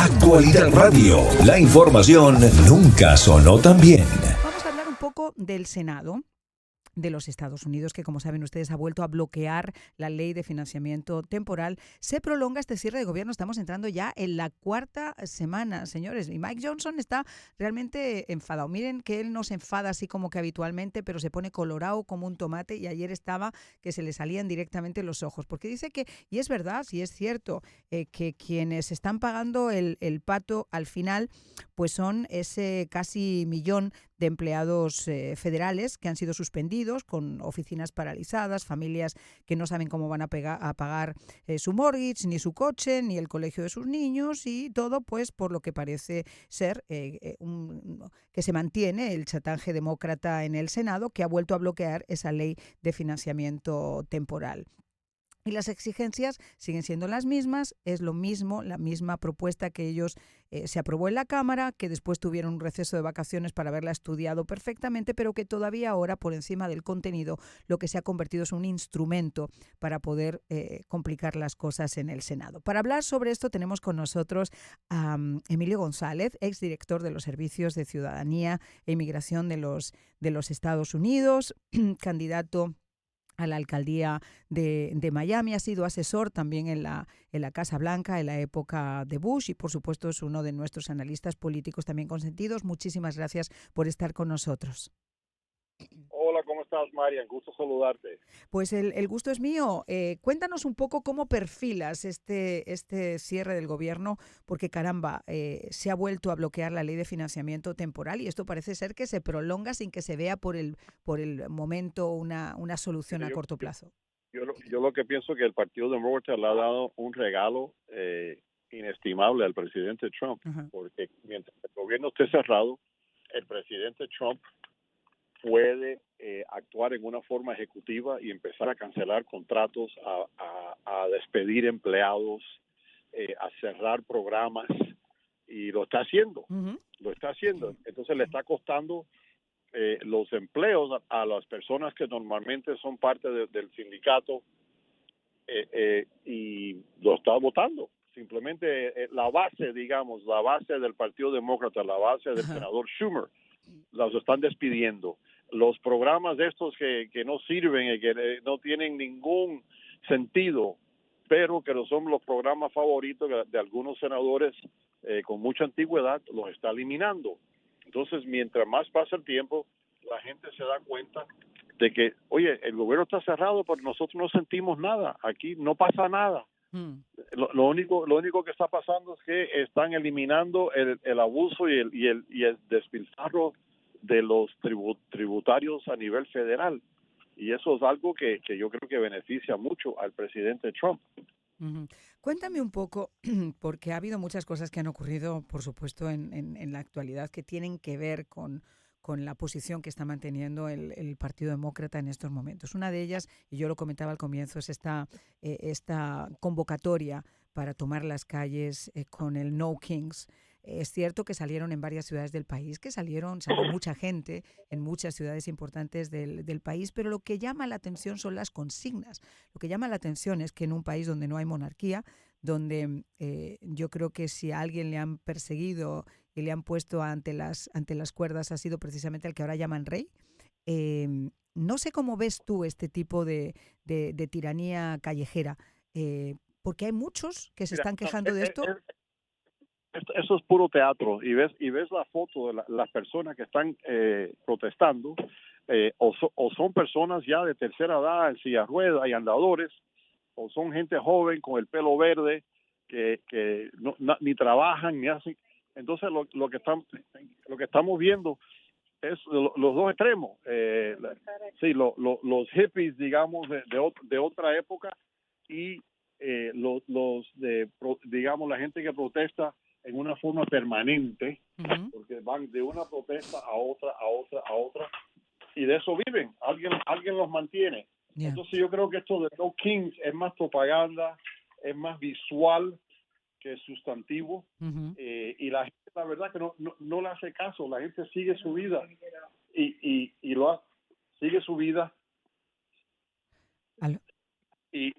Actualidad Radio. La información nunca sonó tan bien. Vamos a hablar un poco del Senado de los Estados Unidos, que como saben ustedes ha vuelto a bloquear la ley de financiamiento temporal. Se prolonga este cierre de gobierno. Estamos entrando ya en la cuarta semana, señores. Y Mike Johnson está realmente enfadado. Miren que él no se enfada así como que habitualmente, pero se pone colorado como un tomate, y ayer estaba que se le salían directamente los ojos. Porque dice que, y es verdad, sí es cierto, que quienes están pagando el pato al final, pues son ese casi millón de empleados federales que han sido suspendidos, con oficinas paralizadas, familias que no saben cómo van a pagar su mortgage, ni su coche, ni el colegio de sus niños, y todo pues por lo que parece ser que se mantiene el chantaje demócrata en el Senado, que ha vuelto a bloquear esa ley de financiamiento temporal. Y las exigencias siguen siendo las mismas, es lo mismo, la misma propuesta que ellos se aprobó en la Cámara, que después tuvieron un receso de vacaciones para haberla estudiado perfectamente, pero que todavía ahora, por encima del contenido, lo que se ha convertido es un instrumento para poder complicar las cosas en el Senado. Para hablar sobre esto tenemos con nosotros a Emilio González, exdirector de los Servicios de Ciudadanía e Inmigración de los Estados Unidos, candidato a la alcaldía de Miami, ha sido asesor también en la Casa Blanca en la época de Bush, y por supuesto es uno de nuestros analistas políticos también consentidos. Muchísimas gracias por estar con nosotros. Hola, ¿cómo estás, Marian? Gusto saludarte. Pues el gusto es mío. Cuéntanos un poco cómo perfilas este cierre del gobierno, porque caramba, se ha vuelto a bloquear la ley de financiamiento temporal, y esto parece ser que se prolonga sin que se vea por el momento una solución a corto plazo. Yo lo que pienso que el Partido Demócrata le ha dado un regalo inestimable al presidente Trump, porque mientras el gobierno esté cerrado, el presidente Trump puede actuar en una forma ejecutiva y empezar a cancelar contratos, a despedir empleados, a cerrar programas, y lo está haciendo. Entonces le está costando los empleos a las personas que normalmente son parte del sindicato, y lo está votando. Simplemente la base del Partido Demócrata, la base del senador Schumer, los están despidiendo. Los programas de estos que no sirven y que no tienen ningún sentido, pero que no son los programas favoritos de algunos senadores con mucha antigüedad, los está eliminando. Entonces, mientras más pasa el tiempo, la gente se da cuenta de que, oye, el gobierno está cerrado, pero nosotros no sentimos nada. Aquí no pasa nada. Lo único que está pasando es que están eliminando el abuso y el despilfarro de los tributarios a nivel federal. Y eso es algo que yo creo que beneficia mucho al presidente Trump. Cuéntame un poco, porque ha habido muchas cosas que han ocurrido, por supuesto, en la actualidad, que tienen que ver con la posición que está manteniendo el Partido Demócrata en estos momentos. Una de ellas, y yo lo comentaba al comienzo, es esta convocatoria para tomar las calles con el No Kings. Es cierto que salieron en varias ciudades del país, salió mucha gente en muchas ciudades importantes del país, pero lo que llama la atención son las consignas. Lo que llama la atención es que en un país donde no hay monarquía, donde yo creo que si a alguien le han perseguido y le han puesto ante las cuerdas ha sido precisamente al que ahora llaman rey. No sé cómo ves tú este tipo de tiranía callejera, porque hay muchos que se están quejando de esto. Eso es puro teatro, y ves la foto de las personas que están protestando, o son personas ya de tercera edad, en silla de ruedas y andadores, o son gente joven con el pelo verde que ni trabajan ni hacen. Entonces lo que estamos viendo es los dos extremos. Los hippies, digamos, de otra época, y digamos, la gente que protesta en una forma permanente, porque van de una protesta a otra, y de eso viven. Alguien los mantiene. Yeah. Entonces yo creo que esto de No Kings es más propaganda, es más visual que sustantivo, y la gente, la verdad, que no le hace caso. La gente sigue su vida sigue su vida. ¿Aló? Y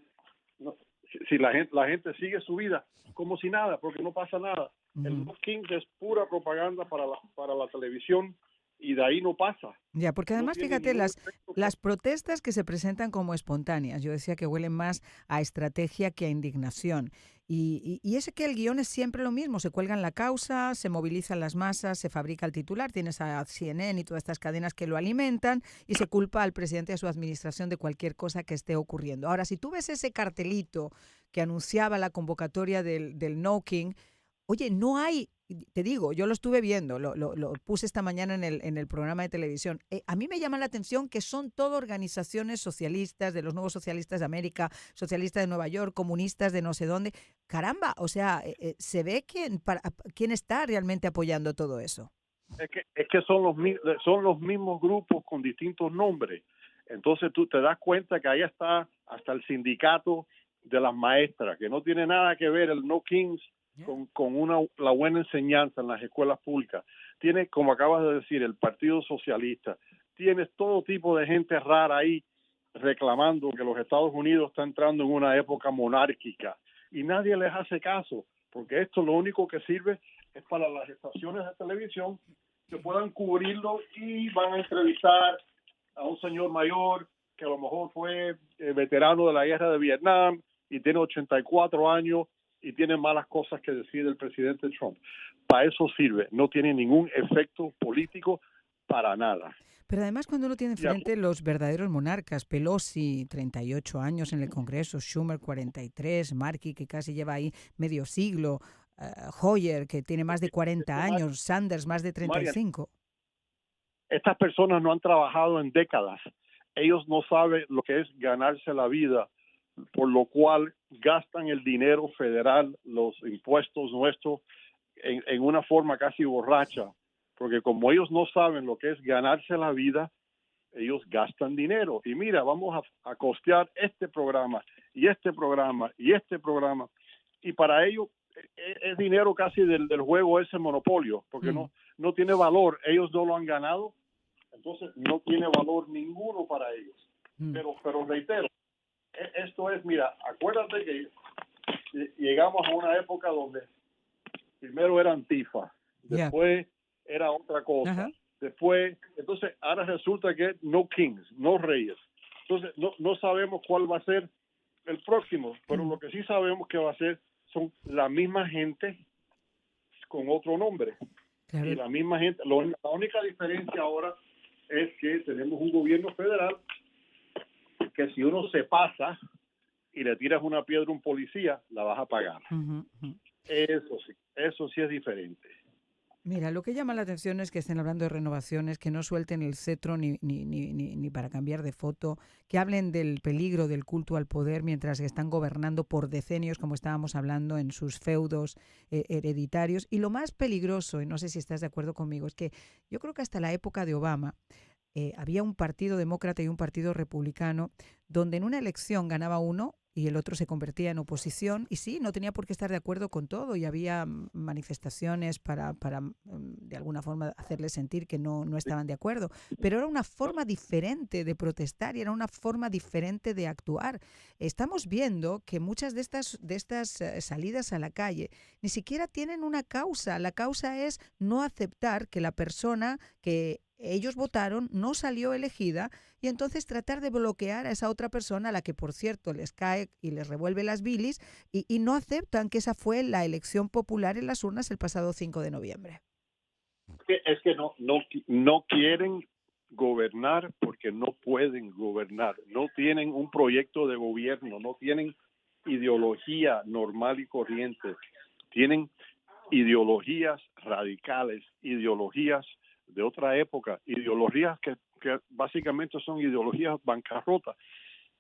si la gente sigue su vida como si nada, porque no pasa nada. El No Kings es pura propaganda para la televisión y de ahí no pasa. Ya, porque No además, tiene fíjate, ningún efecto. las protestas que se presentan como espontáneas, yo decía que huelen más a estrategia que a indignación. Y es que el guión es siempre lo mismo, se cuelgan la causa, se movilizan las masas, se fabrica el titular, tienes a CNN y todas estas cadenas que lo alimentan y se culpa al presidente y a su administración de cualquier cosa que esté ocurriendo. Ahora, si tú ves ese cartelito que anunciaba la convocatoria del No King, oye, no hay, te digo, yo lo estuve viendo, lo puse esta mañana en el programa de televisión. A mí me llama la atención que son todo organizaciones socialistas, de los nuevos socialistas de América, socialistas de Nueva York, comunistas de no sé dónde. Caramba, o sea, se ve quién está realmente apoyando todo eso. Es que son los mismos grupos con distintos nombres. Entonces tú te das cuenta que ahí está hasta el sindicato de las maestras, que no tiene nada que ver el No Kings con la buena enseñanza en las escuelas públicas. Tiene, como acabas de decir, el Partido Socialista. Tienes todo tipo de gente rara ahí reclamando que los Estados Unidos está entrando en una época monárquica y nadie les hace caso, porque esto lo único que sirve es para las estaciones de televisión que puedan cubrirlo y van a entrevistar a un señor mayor que a lo mejor fue veterano de la guerra de Vietnam y tiene 84 años y tiene malas cosas que decir el presidente Trump. Para eso sirve, no tiene ningún efecto político para nada. Pero además cuando uno tiene enfrente los verdaderos monarcas, Pelosi, 38 años en el Congreso, Schumer, 43, Markey, que casi lleva ahí medio siglo, Hoyer, que tiene más de 40 años, Sanders, más de 35. Estas personas no han trabajado en décadas. Ellos no saben lo que es ganarse la vida, por lo cual gastan el dinero federal, los impuestos nuestros, en una forma casi borracha, porque como ellos no saben lo que es ganarse la vida, ellos gastan dinero. Y mira, vamos a costear este programa y este programa y este programa, y para ellos es dinero casi del juego ese monopolio, porque no tiene valor, ellos no lo han ganado, entonces no tiene valor ninguno para ellos. Pero reitero, esto es, mira, acuérdate que llegamos a una época donde primero era Antifa, después era otra cosa, después, entonces ahora resulta que no Kings, no reyes. Entonces no sabemos cuál va a ser el próximo, pero lo que sí sabemos que va a ser son la misma gente con otro nombre. Claro. Y la misma gente, la única diferencia ahora es que tenemos un gobierno federal que si uno se pasa y le tiras una piedra a un policía, la vas a pagar. Eso sí es diferente. Mira, lo que llama la atención es que estén hablando de renovaciones, que no suelten el cetro ni para cambiar de foto, que hablen del peligro del culto al poder mientras están gobernando por decenios, como estábamos hablando, en sus feudos hereditarios. Y lo más peligroso, y no sé si estás de acuerdo conmigo, es que yo creo que hasta la época de Obama había un partido demócrata y un partido republicano donde en una elección ganaba uno y el otro se convertía en oposición, y sí, no tenía por qué estar de acuerdo con todo, y había manifestaciones para de alguna forma hacerles sentir que no estaban de acuerdo, pero era una forma diferente de protestar y era una forma diferente de actuar. Estamos viendo que muchas de estas salidas a la calle ni siquiera tienen una causa. La causa es no aceptar que la persona que ellos votaron no salió elegida, y entonces tratar de bloquear a esa otra persona a la que, por cierto, les cae y les revuelve las bilis, y no aceptan que esa fue la elección popular en las urnas el pasado 5 de noviembre. Es que no quieren gobernar porque no pueden gobernar, no tienen un proyecto de gobierno, no tienen ideología normal y corriente, tienen ideologías radicales, ideologías de otra época, ideologías que básicamente son ideologías bancarrotas.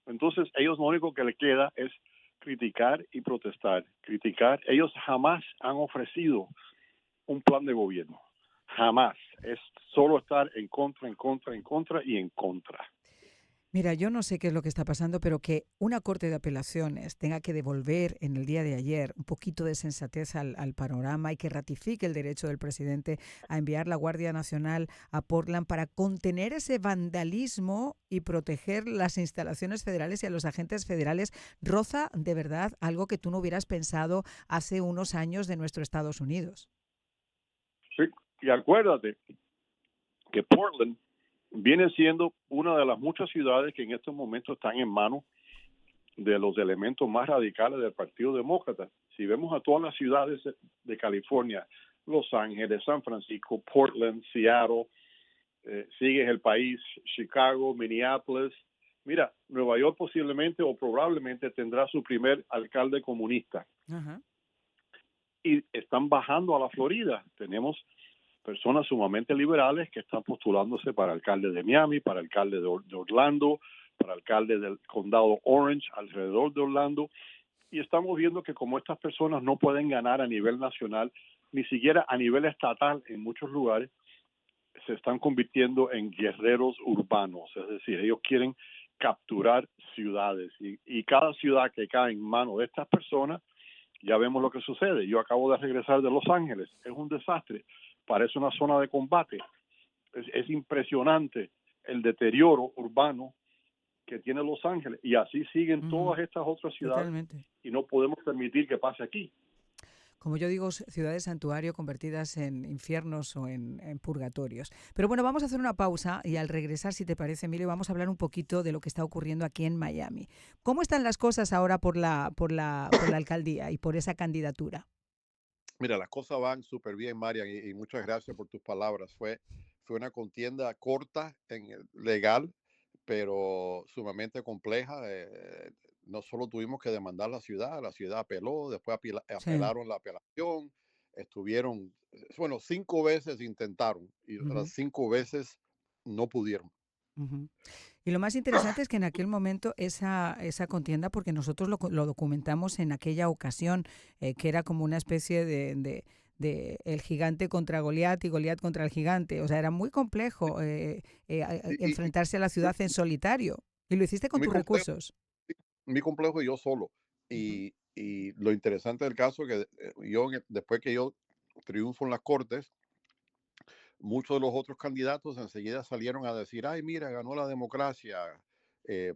Entonces ellos lo único que les queda es criticar y protestar, criticar. Ellos jamás han ofrecido un plan de gobierno, jamás. Es solo estar en contra, en contra, en contra y en contra. Mira, yo no sé qué es lo que está pasando, pero que una corte de apelaciones tenga que devolver en el día de ayer un poquito de sensatez al panorama y que ratifique el derecho del presidente a enviar la Guardia Nacional a Portland para contener ese vandalismo y proteger las instalaciones federales y a los agentes federales, roza de verdad algo que tú no hubieras pensado hace unos años de nuestro Estados Unidos. Sí, y acuérdate que Portland viene siendo una de las muchas ciudades que en estos momentos están en manos de los elementos más radicales del Partido Demócrata. Si vemos a todas las ciudades de California, Los Ángeles, San Francisco, Portland, Seattle, sigues el país, Chicago, Minneapolis. Mira, Nueva York posiblemente o probablemente tendrá su primer alcalde comunista. Ajá. Y están bajando a la Florida. Tenemos personas sumamente liberales que están postulándose para alcalde de Miami, para alcalde de Orlando, para alcalde del condado Orange, alrededor de Orlando. Y estamos viendo que como estas personas no pueden ganar a nivel nacional, ni siquiera a nivel estatal en muchos lugares, se están convirtiendo en guerreros urbanos. Es decir, ellos quieren capturar ciudades. Y cada ciudad que cae en manos de estas personas, ya vemos lo que sucede. Yo acabo de regresar de Los Ángeles. Es un desastre. Parece una zona de combate. Es impresionante el deterioro urbano que tiene Los Ángeles. Y así siguen todas estas otras ciudades. Totalmente. Y no podemos permitir que pase aquí. Como yo digo, ciudades santuario convertidas en infiernos o en purgatorios. Pero bueno, vamos a hacer una pausa y al regresar, si te parece, Emilio, vamos a hablar un poquito de lo que está ocurriendo aquí en Miami. ¿Cómo están las cosas ahora por la alcaldía y por esa candidatura? Mira, las cosas van súper bien, Marian, y muchas gracias por tus palabras. Fue una contienda corta, legal, pero sumamente compleja. No solo tuvimos que demandar la ciudad apeló, después Sí. apelaron la apelación, estuvieron, 5 veces intentaron y Ujú, las 5 veces no pudieron. ujú. Y lo más interesante es que en aquel momento esa contienda, porque nosotros lo documentamos en aquella ocasión, que era como una especie de el gigante contra Goliat y Goliat contra el gigante. O sea, era muy complejo Y enfrentarse a la ciudad en solitario. Y lo hiciste con muy tus complejo, recursos. muy complejo yo solo. Ujú, Y lo interesante del caso es que después que yo triunfo en las cortes, muchos de los otros candidatos enseguida salieron a decir, ay, mira, ganó la democracia,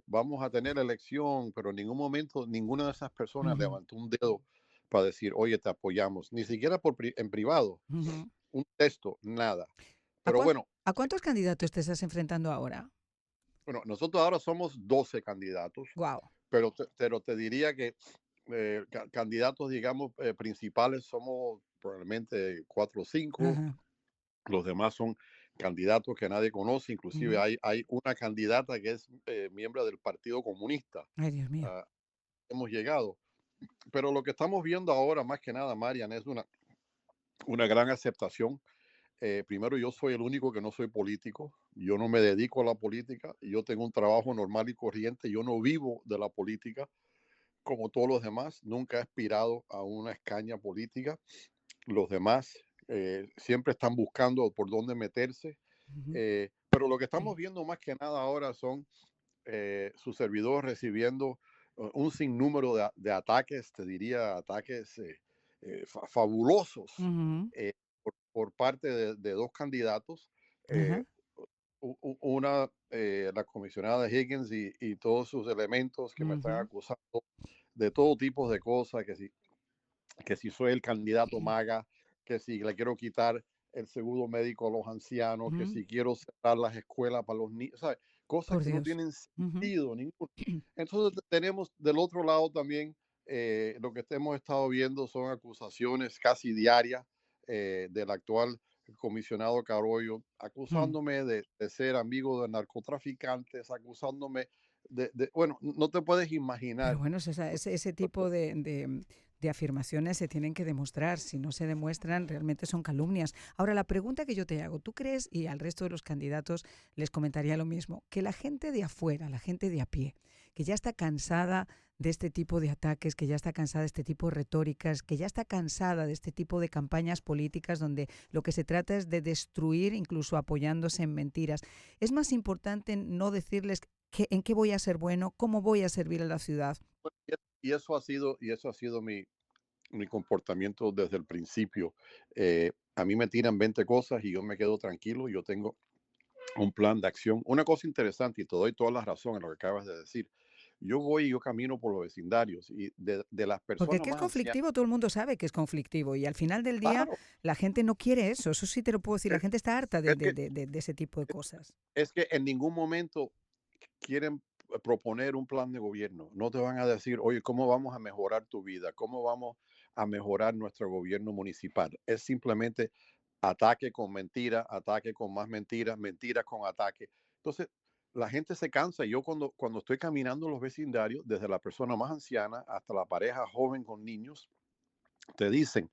vamos a tener elección, pero en ningún momento ninguna de esas personas ujú, levantó un dedo para decir, oye, te apoyamos, ni siquiera en privado, ujú. un texto, nada. ¿A, Pero bueno, a cuántos candidatos te estás enfrentando ahora? nosotros ahora somos 12 candidatos, Wow. pero te diría que candidatos, digamos, principales somos probablemente 4 o 5. Ajá. Los demás son candidatos que nadie conoce, inclusive Ujú. hay una candidata que es miembro del Partido Comunista. Ay, Dios mío. Ah, hemos llegado. Pero lo que estamos viendo ahora, más que nada, Marian, es una gran aceptación. Primero, yo soy el único que no soy político. Yo no me dedico a la política. Yo tengo un trabajo normal y corriente. Yo no vivo de la política como todos los demás. Nunca he aspirado a una escaña política. Los demás siempre están buscando por dónde meterse. Ujú. Pero lo que estamos viendo más que nada ahora son sus servidores recibiendo un sinnúmero de ataques, te diría ataques fabulosos Ujú. por parte de dos candidatos. Ajá. eh, una, la comisionada Higgins y todos sus elementos que me están Ujú. acusando de todo tipo de cosas, que si soy el candidato MAGA, que si le quiero quitar el seguro médico a los ancianos, que Ujú. si quiero cerrar las escuelas para los niños, ¿sabes? Cosas Por que no Dios. tienen Ujú. sentido ninguno. Entonces tenemos del otro lado también lo que hemos estado viendo son acusaciones casi diarias del actual comisionado Carollo, Mm. acusándome de ser amigo de narcotraficantes, acusándome bueno, no te puedes Pero imaginar. bueno, ese tipo de afirmaciones se tienen que demostrar. Si no se demuestran, realmente son calumnias. Ahora, la pregunta que yo te hago, ¿tú crees, y al resto de los candidatos les comentaría lo mismo, que la gente de afuera, la gente de a pie, que ya está cansada de este tipo de ataques, que ya está cansada de este tipo de retóricas, que ya está cansada de este tipo de campañas políticas donde lo que se trata es de destruir, incluso apoyándose en mentiras? Es más importante no decirles ¿En qué voy a ser bueno? ¿Cómo voy a servir a la ciudad? Y eso ha sido mi comportamiento desde el principio. A mí me tiran 20 cosas y yo me quedo tranquilo. Yo tengo un plan de acción. Una cosa interesante, y te doy toda la razón en lo que acabas de decir. Yo voy y yo camino por los vecindarios y de las Porque es personas que es más ancianas. conflictivo, todo el mundo sabe que es conflictivo y al final del día Claro, la gente no quiere eso sí te lo puedo decir, la es, gente está harta es que, de ese tipo de cosas. es que en ningún momento quieren proponer un plan de gobierno. No te van a decir, oye, ¿cómo vamos a mejorar tu vida? ¿Cómo vamos a mejorar nuestro gobierno municipal? Es simplemente ataque con mentira, ataque con más mentiras, mentiras con ataque. Entonces, la gente se cansa. Yo cuando estoy caminando en los vecindarios, desde la persona más anciana hasta la pareja joven con niños, te dicen,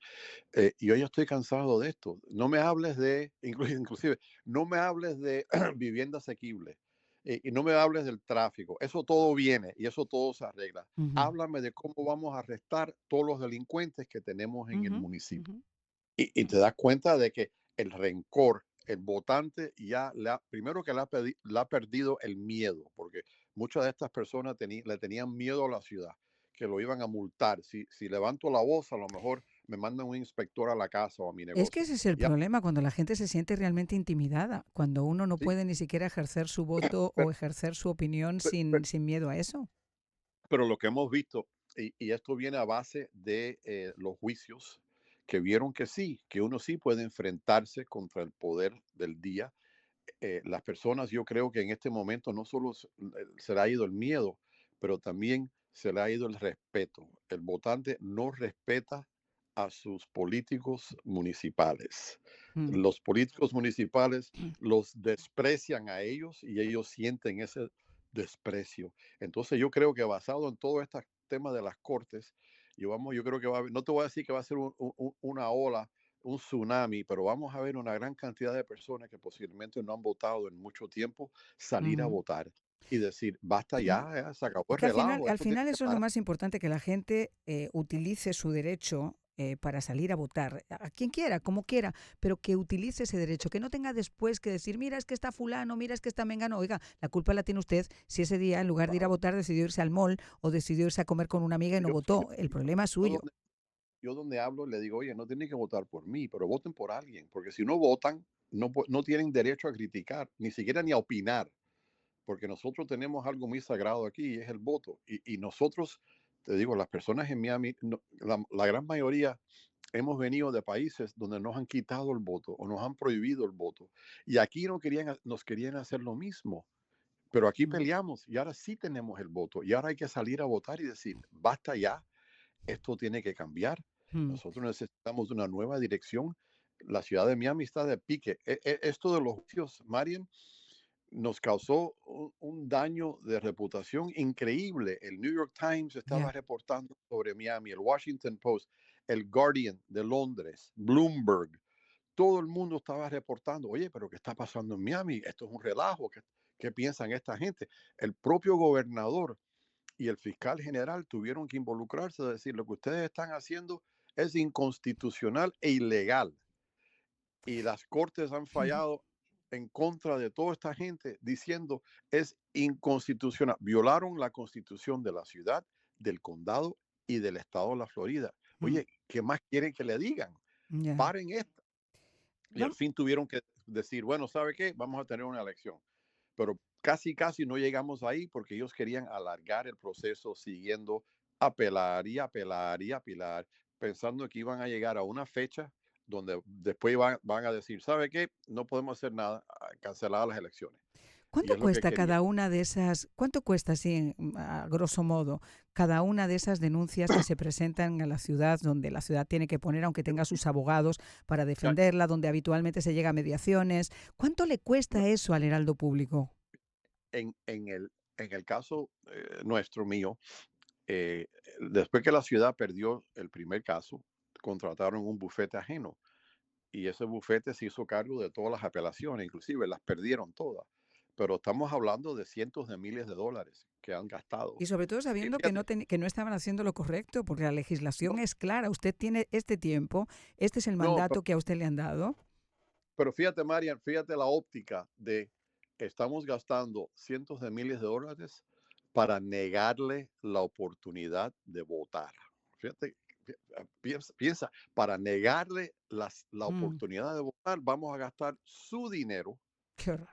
yo ya estoy cansado de esto. No me hables de, inclusive, no me hables de vivienda asequible y no me hables del tráfico. Eso todo viene y eso todo se arregla. Ujú, Háblame de cómo vamos a arrestar todos los delincuentes que tenemos en el ujú, municipio. ujú. Y te das cuenta de que el rencor, el votante ya primero que le ha perdido el miedo, porque muchas de estas personas le tenían miedo a la ciudad, que lo iban a multar. Si levanto la voz, a lo mejor me mandan un inspector a la casa o a mi Es que negocio. ese es el Ya, problema, cuando la gente se siente realmente intimidada, cuando uno no sí, puede ni siquiera ejercer su voto o pero, ejercer su opinión pero, sin miedo a eso. pero lo que hemos visto, y esto viene a base de los juicios, que vieron que sí, que uno sí puede enfrentarse contra el poder del día. Las personas, yo creo que en este momento no solo se le ha ido el miedo, pero también se le ha ido el respeto. El votante no respeta a sus políticos municipales. Mm. Los políticos municipales los desprecian a ellos y ellos sienten ese desprecio. Entonces yo creo que basado en todo este tema de las cortes, yo creo que no te voy a decir que va a ser una ola, un tsunami, pero vamos a ver una gran cantidad de personas que posiblemente no han votado en mucho tiempo salir a Ujú. votar y decir, basta Sí. ya, se acabó Es el que relajo, al esto tiene final que eso es lo parar. más importante, que la gente utilice su derecho para salir a votar, a quien quiera, como quiera, pero que utilice ese derecho, que no tenga después que decir, mira, es que está fulano, mira, es que está mengano. Oiga, la culpa la tiene usted si ese día, en lugar de ir a Claro. votar, decidió irse al mall o decidió irse a comer con una amiga y no Yo, yo, votó. El problema es yo suyo. donde, yo donde hablo le digo, oye, no tienen que votar por mí, pero voten por alguien, porque si no votan, no tienen derecho a criticar, ni siquiera ni a opinar, porque nosotros tenemos algo muy sagrado aquí y es el voto. Y nosotros, te digo, las personas en Miami, la gran mayoría hemos venido de países donde nos han quitado el voto o nos han prohibido el voto. Y aquí no nos querían hacer lo mismo. Pero aquí Mm, peleamos y ahora sí tenemos el voto. Y ahora hay que salir a votar y decir, basta ya, esto tiene que cambiar. mm. Nosotros necesitamos una nueva dirección. La ciudad de Miami está de pique. Esto de los juicios, Marian, nos causó un daño de reputación increíble. El New York Times estaba Ya. reportando sobre Miami, el Washington Post, el Guardian de Londres, Bloomberg. Todo el mundo estaba reportando, oye, pero ¿qué está pasando en Miami? Esto es un relajo. ¿Qué piensan esta gente? El propio gobernador y el fiscal general tuvieron que involucrarse a decir, lo que ustedes están haciendo es inconstitucional e ilegal. Y las cortes han Ujú, fallado en contra de toda esta gente diciendo es inconstitucional. Violaron la constitución de la ciudad, del condado y del estado de la Florida. mm. Oye, ¿qué más quieren que le digan? Ya. Paren esto. Y al Vam- fin tuvieron que decir, bueno, ¿sabe qué? Vamos a tener una elección. Pero casi no llegamos ahí porque ellos querían alargar el proceso siguiendo apelar y apelar y apelar, pensando que iban a llegar a una fecha donde después van a decir, ¿sabe qué? No podemos hacer nada, cancelar las elecciones. Y ¿Cuánto es lo que cuesta querían. cada una de esas, cuánto cuesta, así, a grosso modo, cada una de esas denuncias que se presentan a la ciudad, donde la ciudad tiene que poner, aunque tenga sus abogados para Ya, defenderla, donde habitualmente se llega a mediaciones? ¿Cuánto le cuesta no, eso al Heraldo Público? en el caso nuestro, mío, eh, después que la ciudad perdió el primer caso, contrataron un bufete ajeno y ese bufete se hizo cargo de todas las apelaciones, inclusive las perdieron todas. Pero estamos hablando de cientos de miles de dólares que han gastado. Y sobre todo Y sabiendo fíjate, que no estaban haciendo lo correcto, porque la legislación no, es clara. Usted tiene este tiempo, este es el no, pero, mandato que a usted le han dado. pero fíjate, Marian, fíjate la óptica de estamos gastando cientos de miles de dólares para negarle la oportunidad de votar. Fíjate, piensa, para negarle la Mm, oportunidad de votar, vamos a gastar su dinero qué horror.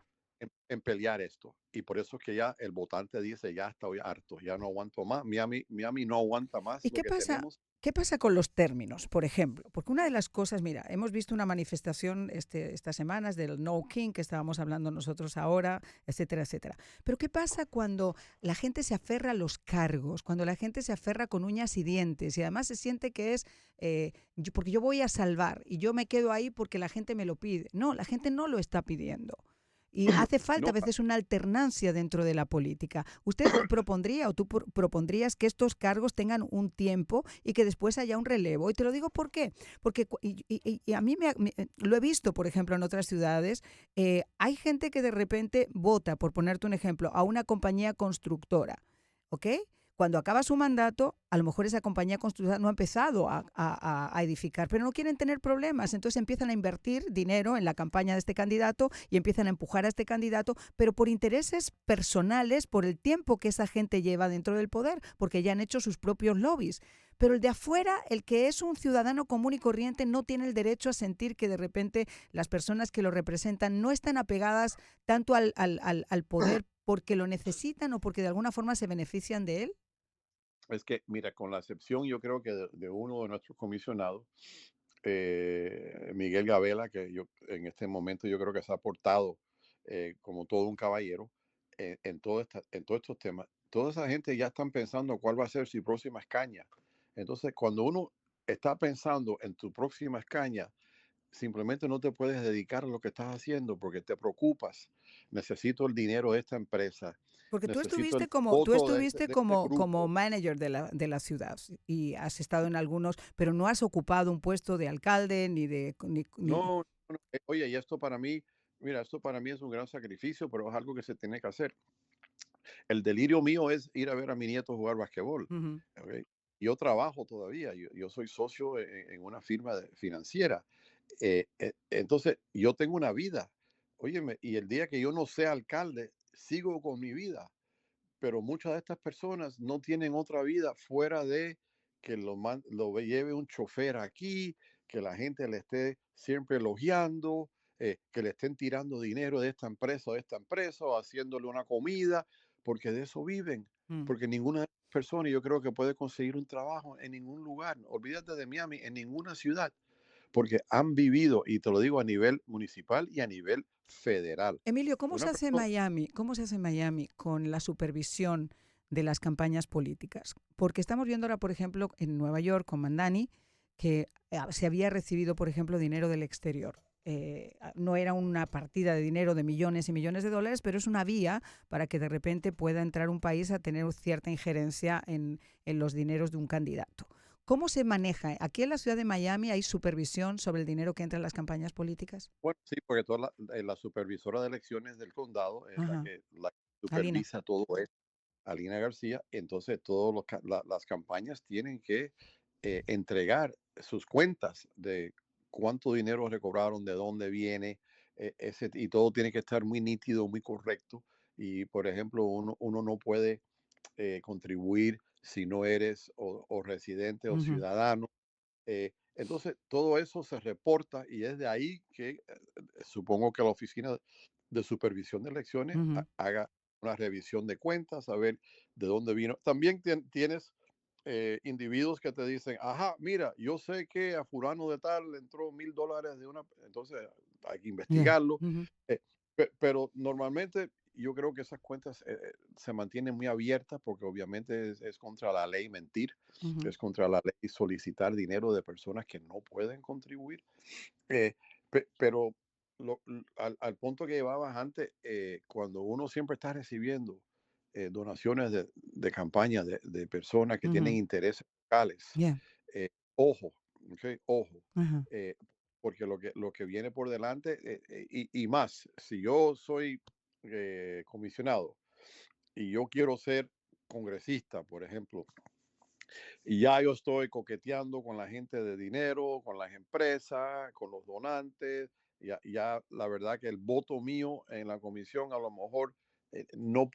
en pelear esto. Y por eso es que ya el votante dice, ya estoy harto, ya no aguanto más. Miami no aguanta más ¿Y lo qué que pasa? tenemos. ¿Qué pasa con los términos, por ejemplo? Porque una de las cosas, mira, hemos visto una manifestación estas semanas del No King, que estábamos hablando nosotros ahora, etcétera, etcétera. Pero ¿qué pasa cuando la gente se aferra a los cargos, cuando la gente se aferra con uñas y dientes y además se siente que es porque yo voy a salvar y yo me quedo ahí porque la gente me lo pide? No, la gente no lo está pidiendo. Y hace falta a No, veces una alternancia dentro de la política. ¿Usted propondría o tú propondrías que estos cargos tengan un tiempo y que después haya un relevo? Y te lo digo ¿por qué? Porque y a mí lo he visto, por ejemplo, en otras ciudades. Hay gente que de repente vota, por ponerte un ejemplo, a una compañía constructora, ¿ok? Cuando acaba su mandato, a lo mejor esa compañía constructora no ha empezado a edificar, pero no quieren tener problemas, entonces empiezan a invertir dinero en la campaña de este candidato y empiezan a empujar a este candidato, pero por intereses personales, por el tiempo que esa gente lleva dentro del poder, porque ya han hecho sus propios lobbies. Pero el de afuera, el que es un ciudadano común y corriente, no tiene el derecho a sentir que de repente las personas que lo representan no están apegadas tanto al poder porque lo necesitan o porque de alguna forma se benefician de él. es que, mira, con la excepción yo creo que de uno de nuestros comisionados, Miguel Gabela, que yo en este momento yo creo que se ha portado como todo un caballero en todos estos temas. Toda esa gente ya están pensando cuál va a ser su próxima escaña. Entonces, cuando uno está pensando en tu próxima escaña, simplemente no te puedes dedicar a lo que estás haciendo porque te preocupas. Necesito el dinero de esta empresa, Porque necesito el tú voto estuviste de este como grupo. manager de la ciudad y has estado en algunos, pero no has ocupado un puesto de alcalde ni de... No, no, oye, y esto para mí, mira, esto para mí es un gran sacrificio, pero es algo que se tiene que hacer. El delirio mío es ir a ver a mi nieto jugar basquetbol. Ujú, ¿Ok? Yo trabajo todavía, yo soy socio en una firma financiera. Entonces, yo tengo una vida. Óyeme, y el día que yo no sea alcalde, sigo con mi vida. Pero muchas de estas personas no tienen otra vida fuera de que lo lleve un chofer aquí, que la gente le esté siempre elogiando, que le estén tirando dinero de esta empresa, o haciéndole una comida, porque de eso viven. mm. Porque ninguna de estas personas yo creo que puede conseguir un trabajo en ningún lugar. Olvídate de Miami, en ninguna ciudad, porque han vivido, y te lo digo a nivel municipal y a nivel federal. Emilio, ¿cómo se Una hace en persona, Miami? ¿Cómo se hace en Miami con la supervisión de las campañas políticas? Porque estamos viendo ahora, por ejemplo, en Nueva York con Mandani, que se había recibido, por ejemplo, dinero del exterior. No era una partida de dinero de millones y millones de dólares, pero es una vía para que de repente pueda entrar un país a tener cierta injerencia en los dineros de un candidato. ¿Cómo se maneja? Aquí en la ciudad de Miami hay supervisión sobre el dinero que entra en las campañas políticas. bueno, sí, porque la supervisora de elecciones del condado es Ajá. la que Alina. supervisa todo esto, Alina García. Entonces, todas las campañas tienen que entregar sus cuentas de cuánto dinero recobraron, de dónde viene, y todo tiene que estar muy nítido, muy correcto. Y, por ejemplo, uno no puede contribuir si no eres o residente o Ujú, ciudadano. Entonces, todo eso se reporta y es de ahí que supongo que la Oficina de Supervisión de Elecciones ujú. haga una revisión de cuentas, a ver de dónde vino. También tienes individuos que te dicen, ajá, mira, yo sé que a fulano de tal le entró $1,000 de una, entonces hay que Ya. investigarlo. Ujú, Eh, pero normalmente yo creo que esas cuentas se mantienen muy abiertas porque obviamente es contra la ley mentir, ujú. es contra la ley solicitar dinero de personas que no pueden contribuir. Eh, pero al punto que llevabas antes, cuando uno siempre está recibiendo donaciones de campaña de personas que tienen Ujú. intereses locales, Ya. eh, ojo, ¿ok? Ojo, Ajá. eh, porque lo que viene por delante, y más, si yo soy comisionado y yo quiero ser congresista, por ejemplo, y ya yo estoy coqueteando con la gente de dinero, con las empresas, con los donantes, Ya la verdad que el voto mío en la comisión a lo mejor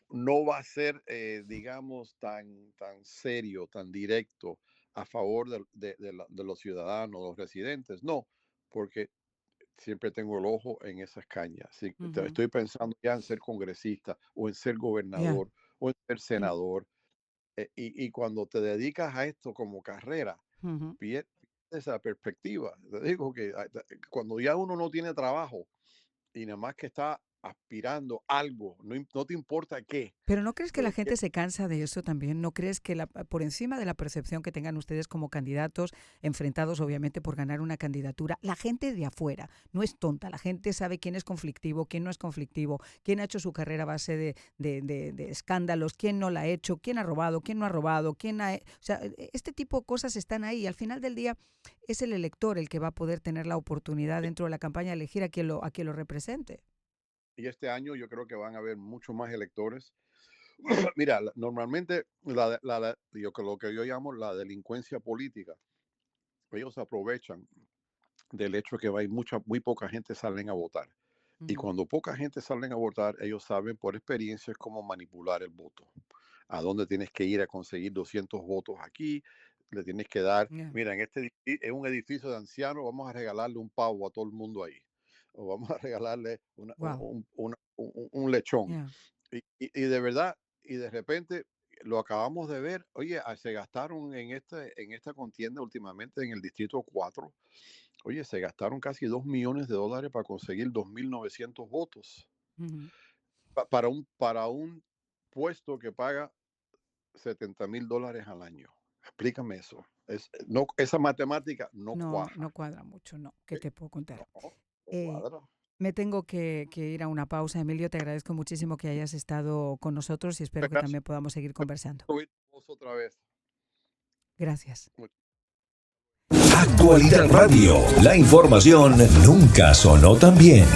no va a ser, digamos, tan serio, tan directo a favor de los ciudadanos, los residentes. No, porque siempre tengo el ojo en esas cañas. Sí, estoy pensando ya en ser congresista o en ser Ya. gobernador o en ser senador. Y cuando te dedicas a esto como carrera, pierdes esa perspectiva. Te digo que cuando ya uno no tiene trabajo y nada más que está aspirando algo, no te importa qué, Pero ¿no crees que la pero gente se cansa de eso también? ¿No crees que por encima de la percepción que tengan ustedes como candidatos, enfrentados obviamente por ganar una candidatura, la gente de afuera no es tonta? La gente sabe quién es conflictivo, quién no es conflictivo, quién ha hecho su carrera a base de escándalos, quién no la ha hecho, quién ha robado, quién no ha robado, o sea, este tipo de cosas están ahí. Al final del día es el elector el que va a poder tener la oportunidad dentro de la campaña de elegir a quien lo represente. y este año yo creo que van a haber muchos más electores. Mira, normalmente lo que yo llamo la delincuencia política, ellos aprovechan del hecho que muy poca gente salen a votar. Y cuando poca gente salen a votar, ellos saben por experiencia cómo manipular el voto. A dónde tienes que ir a conseguir 200 votos aquí, le tienes que dar, Yeah. mira, en un edificio de ancianos vamos a regalarle un pavo a todo el mundo ahí. O vamos a regalarle Wow. un lechón. Yeah. Y de verdad, y de repente lo acabamos de ver, oye, se gastaron en esta contienda últimamente en el Distrito 4, oye, se gastaron casi $2 millones para conseguir 2.900 votos para un puesto que paga $70,000 al año. Explícame eso. No, esa matemática no No, cuaja. no cuadra mucho, no. ¿Qué te puedo contar? No Eh, cuadra. Me tengo que ir a una pausa. Emilio, te agradezco muchísimo que hayas estado con nosotros y espero que Gracias. también podamos seguir conversando. Otra vez. Gracias. Actualidad Radio. La información nunca sonó tan bien.